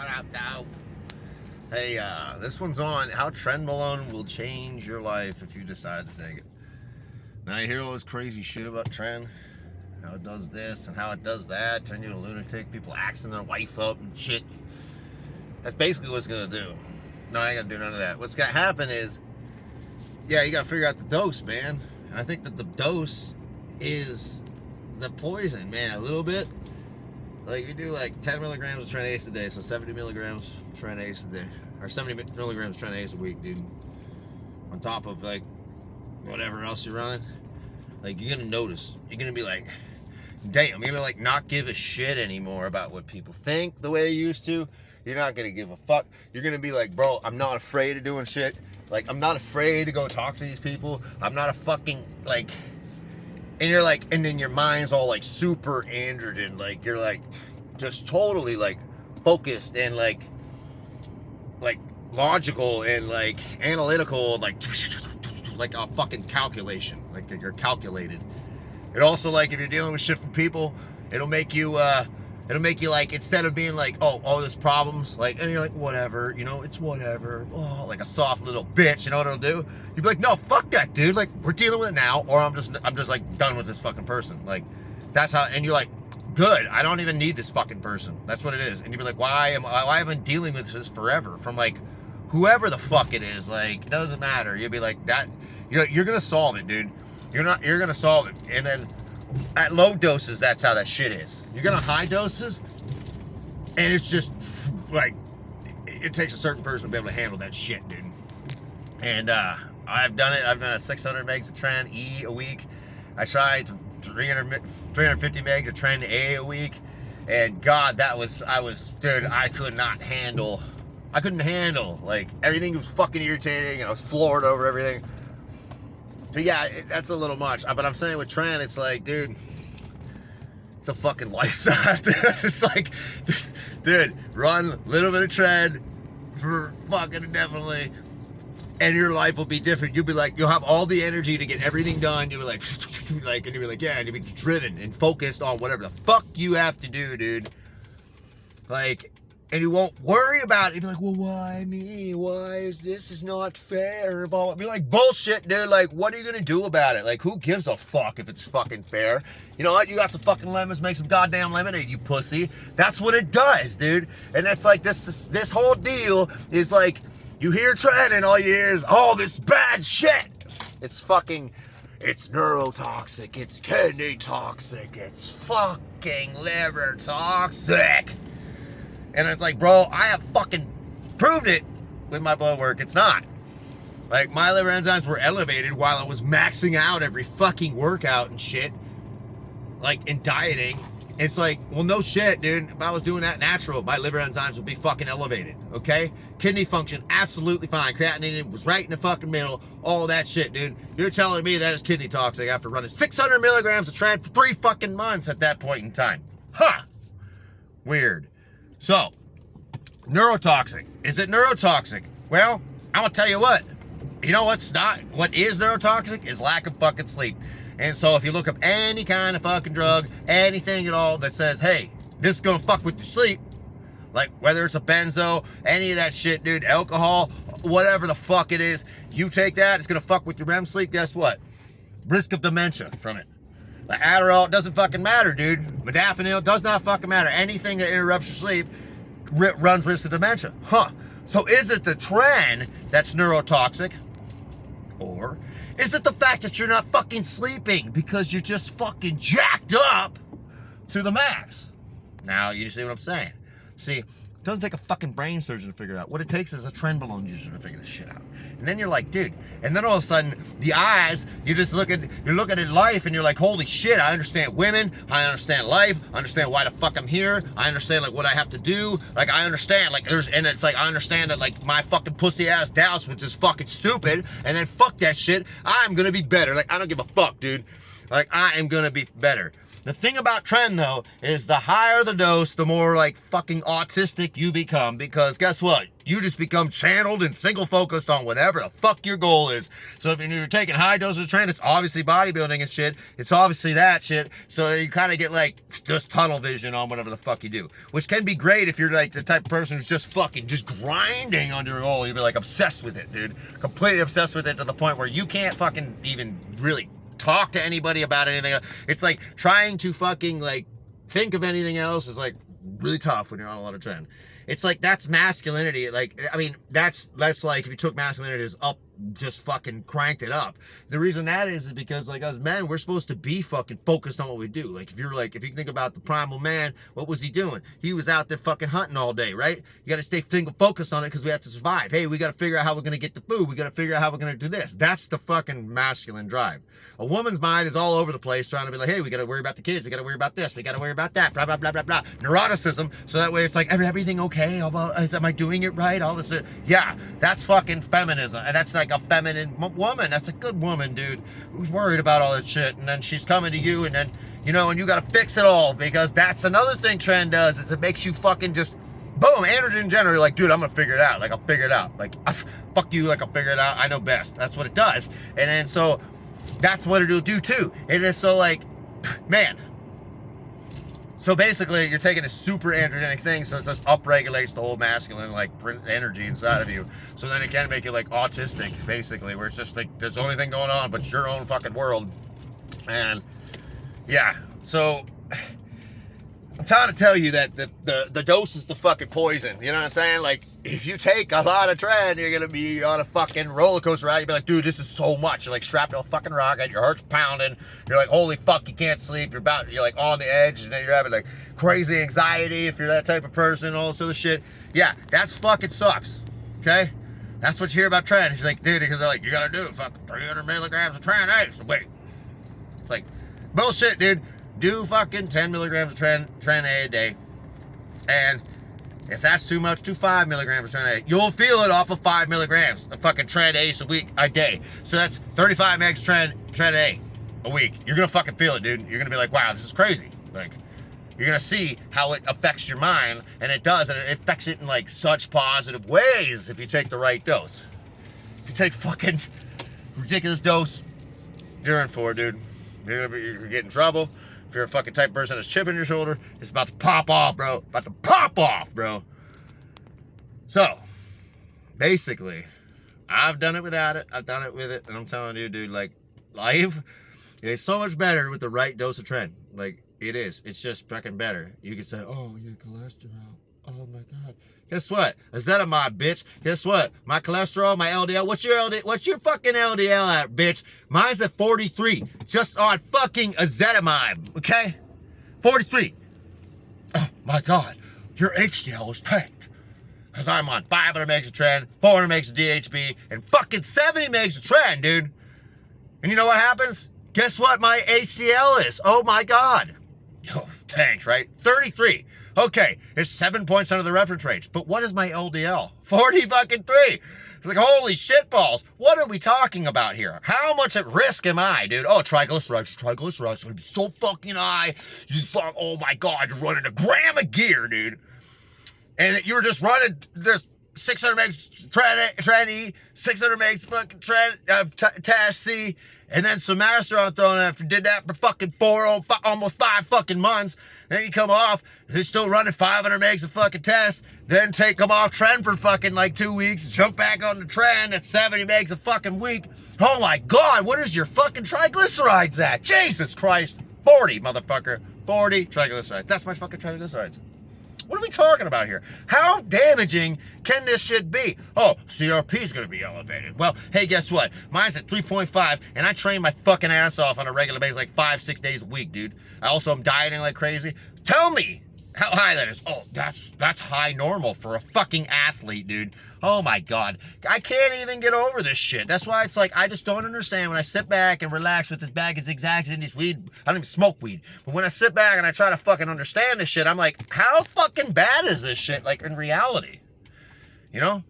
What up, though? Hey, this one's on how trenbolone will change your life if you decide to take it. Now you hear all this crazy shit about tren, how it does this and how it does that, turn you into a lunatic, people axing their wife up and shit. That's basically what it's gonna do. No, I ain't gonna do none of that. What's gonna happen is, yeah, you gotta figure out the dose, man. And I think that the dose is the poison, man, a little bit. Like, you do like 10 milligrams of Tren Ace a day, so 70 milligrams of Tren Ace a day. Or 70 milligrams of Tren Ace a week, dude. On top of, like, whatever else you're running. Like, you're gonna notice. You're gonna be like, damn, you're gonna, like, not give a shit anymore about what people think the way you used to. You're not gonna give a fuck. You're gonna be like, bro, I'm not afraid of doing shit. Like, I'm not afraid to go talk to these people. I'm not a fucking, like... And you're like, and then your mind's all like super androgen, like you're like just totally like focused and like logical and like analytical, like a fucking calculation, like you're calculated. It also, like, if you're dealing with shit from people, it'll make you like, instead of being like, oh, there's problems, like, and you're like, whatever, you know, it's whatever, oh, like a soft little bitch, you know what it'll do? You'd be like, no, fuck that, dude, like, we're dealing with it now, or I'm just like done with this fucking person. Like, that's how, and you're like, good, I don't even need this fucking person. That's what it is. And you'd be like, why have I been dealing with this forever? From like, whoever the fuck it is, like, it doesn't matter. You'd be like, that, you're gonna solve it, dude. You're gonna solve it. And then at low doses, that's how that shit is. You're gonna high doses, and it's just like, it takes a certain person to be able to handle that shit, dude. And I've done it. I've done a 600 megs of Tren E a week. I tried 350 megs of Tren A a week, and God, dude, I couldn't handle, like, everything was fucking irritating, and I was floored over everything. So yeah, that's a little much. But I'm saying with Tren, it's like, dude, it's a fucking lifestyle, dude. It's like, just, dude, run a little bit of Tren for fucking indefinitely, and your life will be different. You'll be like, you'll have all the energy to get everything done. You'll be like, and you'll be like, yeah, and you'll be driven and focused on whatever the fuck you have to do, dude. Like, and you won't worry about it. You'll be like, well, why me? Why is this is not fair? Be like, bullshit, dude. Like, what are you gonna do about it? Like, who gives a fuck if it's fucking fair? You know what? You got some fucking lemons, make some goddamn lemonade, you pussy. That's what it does, dude. And that's like, this whole deal is like, you hear Tren and all you hear is, oh, this bad shit. It's neurotoxic, it's kidney toxic, it's fucking liver toxic. And it's like, bro, I have fucking proved it with my blood work. It's not. Like, my liver enzymes were elevated while I was maxing out every fucking workout and shit. Like, in dieting. It's like, well, no shit, dude. If I was doing that natural, my liver enzymes would be fucking elevated, okay? Kidney function, absolutely fine. Creatinine was right in the fucking middle. All that shit, dude. You're telling me that is kidney toxic after running 600 milligrams of Tren for 3 fucking months at that point in time. Huh. Weird. So, neurotoxic. Is it neurotoxic? Well, I'm gonna tell you what. You know what's not? What is neurotoxic is lack of fucking sleep. And so if you look up any kind of fucking drug, anything at all that says, hey, this is gonna fuck with your sleep, like whether it's a benzo, any of that shit, dude, alcohol, whatever the fuck it is, you take that, it's gonna fuck with your REM sleep, guess what? Risk of dementia from it. The Adderall, it doesn't fucking matter, dude. Modafinil does not fucking matter. Anything that interrupts your sleep runs risk of dementia. Huh. So is it the Tren that's neurotoxic? Or is it the fact that you're not fucking sleeping because you're just fucking jacked up to the max? Now, you see what I'm saying? See, it doesn't take a fucking brain surgeon to figure it out. What it takes is a trenbolone user to figure this shit out. And then you're like, dude, and then all of a sudden, the eyes, you're looking at life and you're like, holy shit, I understand women, I understand life, I understand why the fuck I'm here, I understand like what I have to do, like I understand, like and it's like, I understand that like my fucking pussy ass doubts, which is fucking stupid, and then fuck that shit, I'm gonna be better. Like, I don't give a fuck, dude. Like, I am gonna be better. The thing about tren, though, is the higher the dose, the more, like, fucking autistic you become. Because guess what? You just become channeled and single-focused on whatever the fuck your goal is. So if you're taking high doses of tren, it's obviously bodybuilding and shit. It's obviously that shit. So you kind of get, like, just tunnel vision on whatever the fuck you do. Which can be great if you're, like, the type of person who's just fucking just grinding under your goal. You'll be, like, obsessed with it, dude. Completely obsessed with it to the point where you can't fucking even really talk to anybody about anything else. It's like trying to fucking like think of anything else is like really tough when you're on a lot of tren. It's like that's masculinity. Like, I mean, that's like if you took masculinity as up, just fucking cranked it up. The reason that is because like us men, we're supposed to be fucking focused on what we do. Like if you think about the primal man, what was he doing? He was out there fucking hunting all day, right? You got to stay focused on it because we have to survive. Hey, we got to figure out how we're going to get the food. We got to figure out how we're going to do this. That's the fucking masculine drive. A woman's mind is all over the place trying to be like, hey, we got to worry about the kids. We got to worry about this. We got to worry about that. Blah, blah, blah, blah, blah. Neuroticism. So that way it's like, everything okay? Am I doing it right? All this. Yeah, that's fucking feminism. And that's like a feminine woman. That's a good woman, dude, who's worried about all that shit. And then she's coming to you and then, you know, and you got to fix it all because that's another thing tren does is it makes you fucking just, boom, androgen gender. You're like, dude, I'm going to figure it out. Like, I'll figure it out. Like, fuck you. Like, I'll figure it out. I know best. That's what it does. And then so that's what it'll do too. It is so like, man. So basically, you're taking a super androgenic thing, so it just upregulates the whole masculine like energy inside of you. So then it can make you like autistic, basically, where it's just like there's the only thing going on but your own fucking world. And yeah, so I'm trying to tell you that the dose is the fucking poison. You know what I'm saying? Like, if you take a lot of tren, you're gonna be on a fucking roller coaster ride. You'll be like, dude, this is so much. You're like strapped to a fucking rocket. Your heart's pounding. You're like, holy fuck, you can't sleep. You're like on the edge, and then you're having like crazy anxiety if you're that type of person. All this other shit. Yeah, that's fucking sucks. Okay, that's what you hear about tren. She's like, dude, because they're like, you gotta do fucking 300 milligrams of tren. Hey, so wait, it's like bullshit, dude. Do fucking 10 milligrams of tren A day. And if that's too much, do 5 milligrams of tren A. You'll feel it off of 5 milligrams of fucking tren A a day. So that's 35 megs tren A week. You're gonna fucking feel it, dude. You're gonna be like, wow, this is crazy. Like, you're gonna see how it affects your mind, and it does, and it affects it in like such positive ways if you take the right dose. If you take fucking ridiculous dose, you're in for it, dude. You're gonna get in trouble. If you're a fucking type of person that's chip in your shoulder, it's about to pop off, bro. About to pop off, bro. So, basically, I've done it without it. I've done it with it. And I'm telling you, dude, like, life is so much better with the right dose of tren. Like, it is. It's just fucking better. You can say, oh, your cholesterol. Oh, my God. Guess what? Ezetimibe, bitch. Guess what? My cholesterol, my LDL. What's your fucking LDL at, bitch? Mine's at 43. Just on fucking ezetimibe, okay? 43. Oh, my God. Your HDL is tanked. Because I'm on 500 megs of tren, 400 megs of DHB, and fucking 70 megs of tren, dude. And you know what happens? Guess what my HDL is? Oh, my God. Oh, tanked, right? 33. Okay, it's 7 points under the reference range. But what is my LDL? 40 fucking 3. It's like, holy shitballs. What are we talking about here? How much at risk am I, dude? Oh, triglycerides. Triglycerides are going to be so fucking high. You thought, oh my God, you're running a gram of gear, dude. And you were just running this 600 megs tren E, 600 megs fucking tren Tash C, and then some masteron thrown after. Did that for fucking almost 5 fucking months. Then you come off, they're still running 500 megs of fucking test. Then take them off tren for fucking like 2 weeks. Jump back on the tren at 70 megs a fucking week. Oh my God, what is your fucking triglycerides at? Jesus Christ. 40, motherfucker. 40 triglycerides. That's my fucking triglycerides. What are we talking about here? How damaging can this shit be? Oh, CRP is going to be elevated. Well, hey, guess what? Mine's at 3.5, and I train my fucking ass off on a regular basis, like 5-6 days a week, dude. I also am dieting like crazy. Tell me how high that is. Oh, that's high normal for a fucking athlete, dude. Oh my God. I can't even get over this shit. That's why it's like, I just don't understand when I sit back and relax with this bag of zigzags and this weed. I don't even smoke weed. But when I sit back and I try to fucking understand this shit, I'm like, how fucking bad is this shit? Like in reality, you know?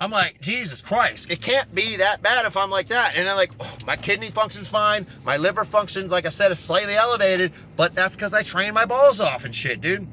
I'm like, Jesus Christ, it can't be that bad if I'm like that. And then like, oh, my kidney functions fine. My liver functions, like I said, is slightly elevated, but that's because I train my balls off and shit, dude.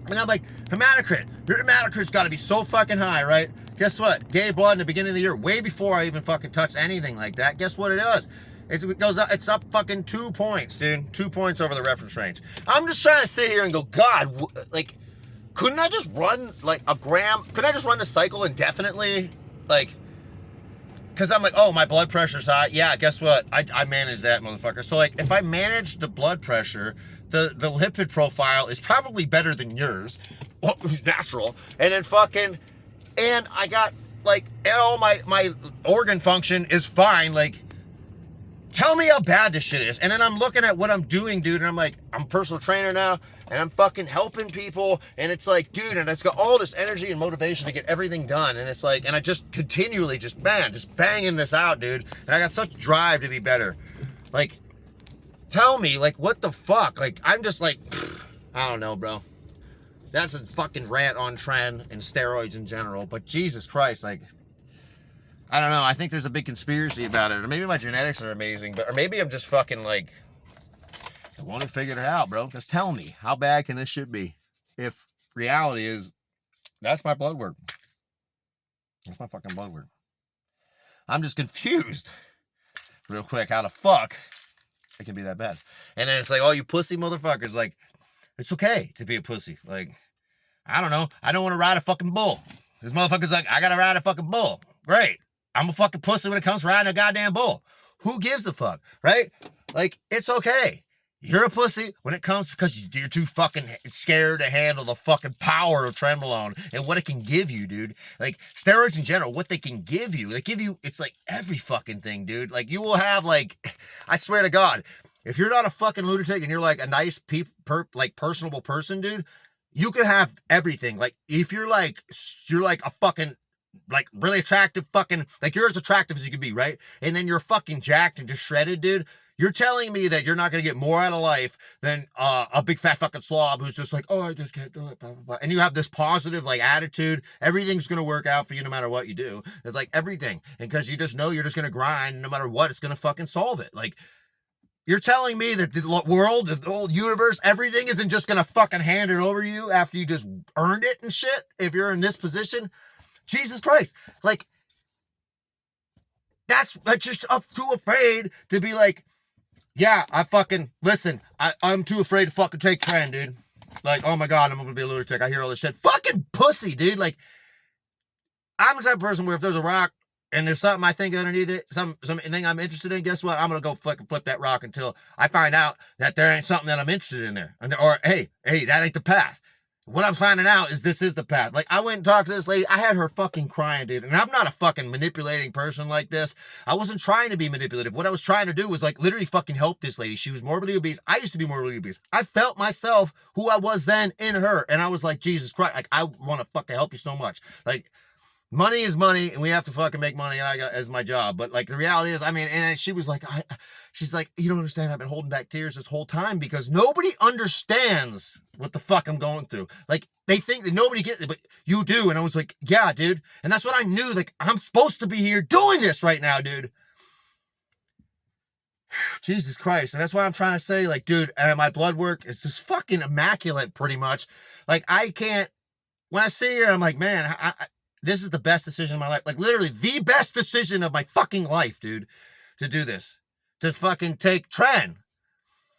And I'm like, hematocrit. Your hematocrit's got to be so fucking high, right? Guess what? Gave blood in the beginning of the year, way before I even fucking touched anything like that. Guess what it does? It goes up, it's up fucking 2 points, dude. 2 points over the reference range. I'm just trying to sit here and go, God, like, couldn't I just run like a gram? Couldn't I just run the cycle indefinitely? Like, because I'm like, oh, my blood pressure's high. Yeah, guess what? I manage that, motherfucker. So like, if I manage the blood pressure, the lipid profile is probably better than yours. Well, natural. And then fucking, and I got like, all my organ function is fine. Like, tell me how bad this shit is. And then I'm looking at what I'm doing, dude, and I'm like, I'm a personal trainer now, and I'm fucking helping people, and it's like, dude, and it's got all this energy and motivation to get everything done, and it's like, and I just continually just banging this out, dude, and I got such drive to be better. Like, tell me, like, what the fuck? Like, I'm just like, I don't know, bro. That's a fucking rant on tren and steroids in general, but Jesus Christ, like, I don't know. I think there's a big conspiracy about it. Or maybe my genetics are amazing, but or maybe I'm just fucking like, I want to figure it out, bro. Just tell me, how bad can this shit be? If reality is, that's my blood work. That's my fucking blood work. I'm just confused, real quick, how the fuck it can be that bad. And then it's like, oh, you pussy motherfuckers, like, it's okay to be a pussy. Like, I don't know. I don't want to ride a fucking bull. This motherfucker's like, I gotta ride a fucking bull. Great. I'm a fucking pussy when it comes to riding a goddamn bull. Who gives a fuck, right? Like, it's okay. You're a pussy when it comes because you're too fucking scared to handle the fucking power of trenbolone and what it can give you, dude. Like, steroids in general, what they can give you. They give you, it's like every fucking thing, dude. Like, you will have, like, I swear to God, if you're not a fucking lunatic and you're like a nice, personable person, dude, you can have everything. Like, if you're like a fucking, like, really attractive fucking, like, you're as attractive as you can be, right? And then you're fucking jacked and just shredded, dude. You're telling me that you're not going to get more out of life than a big fat fucking slob who's just like, oh, I just can't do it, blah, blah, blah. And you have this positive, like, attitude. Everything's going to work out for you no matter what you do. It's like everything. And because you just know you're just going to grind no matter what, it's going to fucking solve it. Like, you're telling me that the world, the whole universe, everything isn't just going to fucking hand it over to you after you just earned it and shit if you're in this position? Jesus Christ. Like, that's just too afraid to be like, yeah, I fucking, listen, I'm too afraid to fucking take tren, dude. Like, oh my God, I'm gonna be a lunatic. I hear all this shit. Fucking pussy, dude. Like, I'm the type of person where if there's a rock and there's something I think underneath it, something I'm interested in, guess what? I'm gonna go fucking flip that rock until I find out that there ain't something that I'm interested in there. Or, hey, that ain't the path. What I'm finding out is this is the path. Like, I went and talked to this lady. I had her fucking crying, dude. And I'm not a fucking manipulating person like this. I wasn't trying to be manipulative. What I was trying to do was, like, literally fucking help this lady. She was morbidly obese. I used to be morbidly obese. I felt myself, who I was then, in her. And I was like, Jesus Christ. Like, I want to fucking help you so much. Like, money is money, and we have to fucking make money, and I got as my job. But like, the reality is, I mean, and she was like, she's like, you don't understand. I've been holding back tears this whole time because nobody understands what the fuck I'm going through. Like, they think that nobody gets it, but you do. And I was like, yeah, dude. And that's what I knew. Like, I'm supposed to be here doing this right now, dude. Jesus Christ. And that's why I'm trying to say, like, dude, my blood work is just fucking immaculate, pretty much. Like, I can't, when I sit here, I'm like, man, this is the best decision of my life. Like, literally the best decision of my fucking life, dude, to do this. To fucking take tren.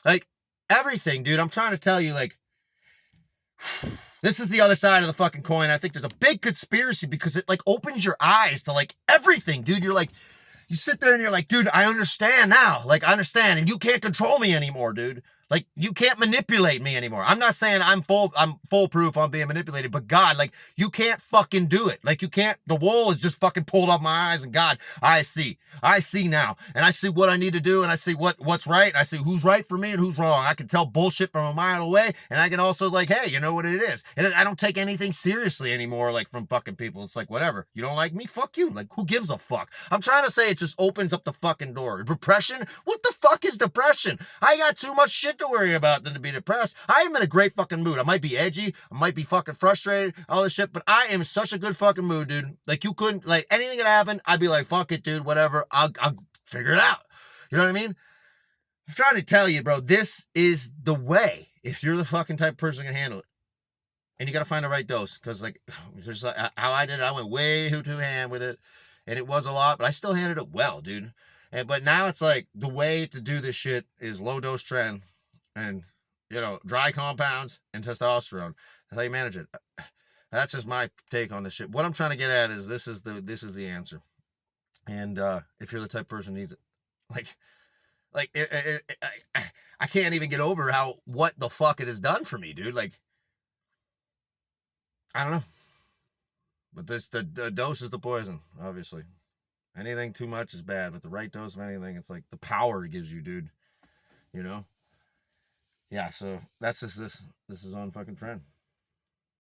Like, everything, dude. I'm trying to tell you, like, this is the other side of the fucking coin. I think there's a big conspiracy because it, like, opens your eyes to, like, everything, dude. You're like, you sit there and you're like, dude, I understand now. Like, I understand. And you can't control me anymore, dude. Like, you can't manipulate me anymore. I'm not saying I'm foolproof on being manipulated, but God, like, you can't fucking do it. Like, you can't, the wool is just fucking pulled off my eyes, and God, I see now, and I see what I need to do, and I see what's right, and I see who's right for me and who's wrong. I can tell bullshit from a mile away, and I can also, like, hey, you know what it is, and I don't take anything seriously anymore, like, from fucking people. It's like, whatever, you don't like me, fuck you, like, who gives a fuck? I'm trying to say it just opens up the fucking door. Depression? What the fuck is depression? I got too much shit to worry about than to be depressed. I am in a great fucking mood. I might be edgy. I might be fucking frustrated, all this shit, but I am in such a good fucking mood, dude. Like, you couldn't, like, anything could happen. I'd be like, fuck it, dude, whatever. I'll figure it out. You know what I mean? I'm trying to tell you, bro, this is the way if you're the fucking type of person who can handle it. And you got to find the right dose, because, like, just like how I did it, I went way too ham with it, and it was a lot, but I still handled it well, dude. But now it's like the way to do this shit is low dose tren and, you know, dry compounds and testosterone. That's how you manage it. That's just my take on this shit. What I'm trying to get at is this is the answer. And if you're the type of person who needs it, I can't even get over what the fuck it has done for me, dude. Like, I don't know. But the dose is the poison, obviously. Anything too much is bad, but the right dose of anything, it's like the power it gives you, dude. You know? Yeah, so that's just this is on fucking tren.